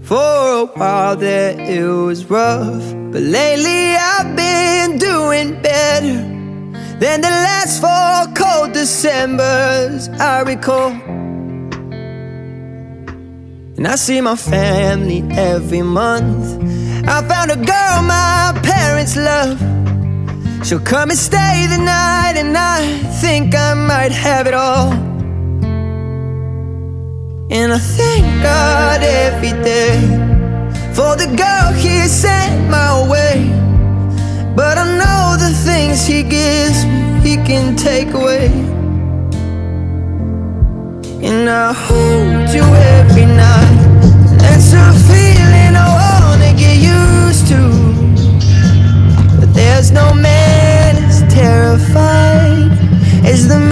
For a while there it was rough, but lately I've been doing better than the last 4 cold Decembers I recall. And I see my family every month. I found a girl my parents love. She'll come and stay the night, and I think I might have it all. And I thank God every day for the girl He sent my way. But I know the things He gives me, He can take away. And I hold you every night. That's a feeling I wanna get used to. But there's no man